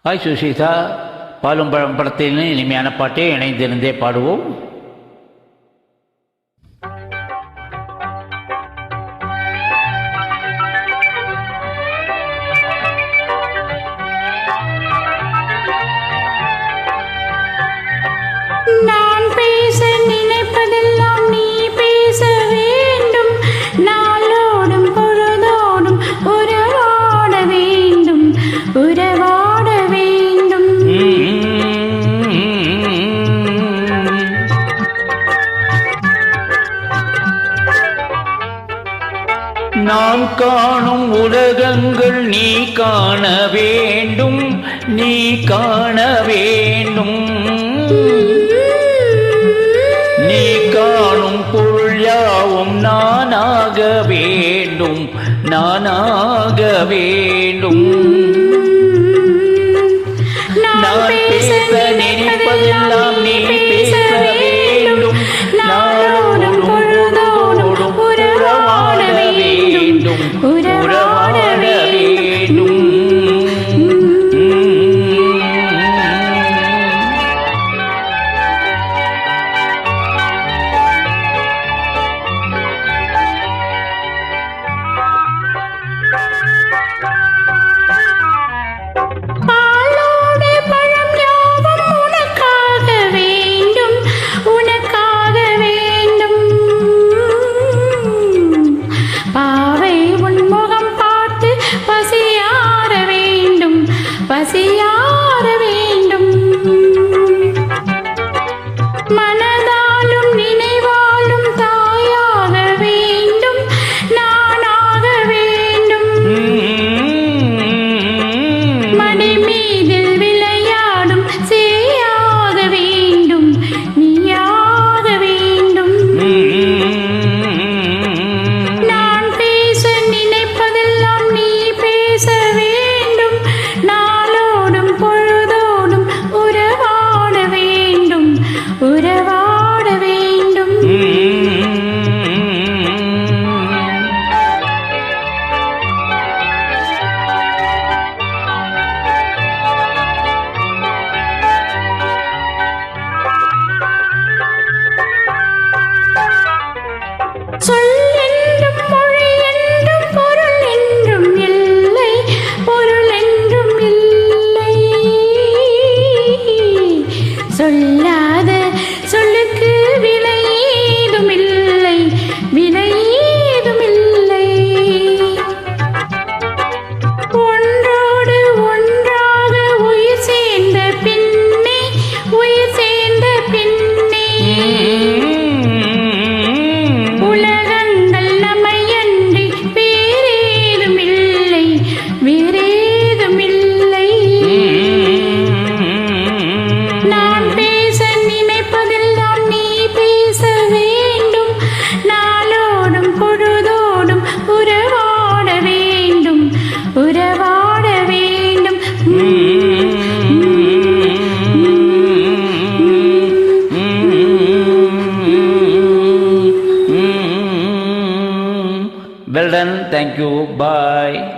Hi Sushita, பாலும் பழம் படத்தின் இனிமையான பாட்டை இணைந்திருந்தே பாடுவோம். நான் பேச நினைப்பதெல்லாம் நீ பேச வேண்டும். நாளோடும் பொழுதோடும் உறவாட வேண்டும், உறவாட வேண்டும். நாம் காணும் உலகங்கள் நீ காண வேண்டும், நீ காண வேண்டும். நீ காணும் பொருள் யாவும் நானாக வேண்டும், நானாக வேண்டும். நான் பேச நினைப்பதெல்லாம் நீ பேச வேண்டும். நாளோடும் பொழுதோடும் உறவாட வேண்டும், உறவாட வேண்டும். பாலோடு பழம் யாவும் உனக்காக வேண்டும், உனக்காக வேண்டும். பாவை உன் முகம் பார்த்து பசியார வேண்டும், பசியார வேண்டும். மனதாலும் நினைவாலும் தாயாக வேண்டும், நானாக வேண்டும். மடி மீதில் விளையாடும் சேயாக வேண்டும், நீயாக வேண்டும். நான் பேச நினைப்பதெல்லாம் நீ பேச வேண்டும். நாளோடும் பொழுதோடும் உறவாட வேண்டும், உறவாட வேண்டும். சொல் என்றும் மொழி என்றும் பொருள் என்றும் இல்லை, பொருள் என்றும் இல்லை. சொல்லாத சொல்லுக்கு விலை ஏதும் இல்லை, விலை ஏதும் இல்லை. ஒன்றோடு ஒன்றாக உயிர் சேர்ந்த பின்னே, உயிர் சேர்ந்த பின்னே. உலகங்கள் நம்மையன்றி வேறேதும் இல்லை, வேறேதும் இல்லை. நான் பேச நினைப்பதெல்லாம் நீ பேச வேண்டும். நாளோடும் பொழுதோடும் உறவாட வேண்டும், உறவாட வேண்டும். Well done, thank you, bye.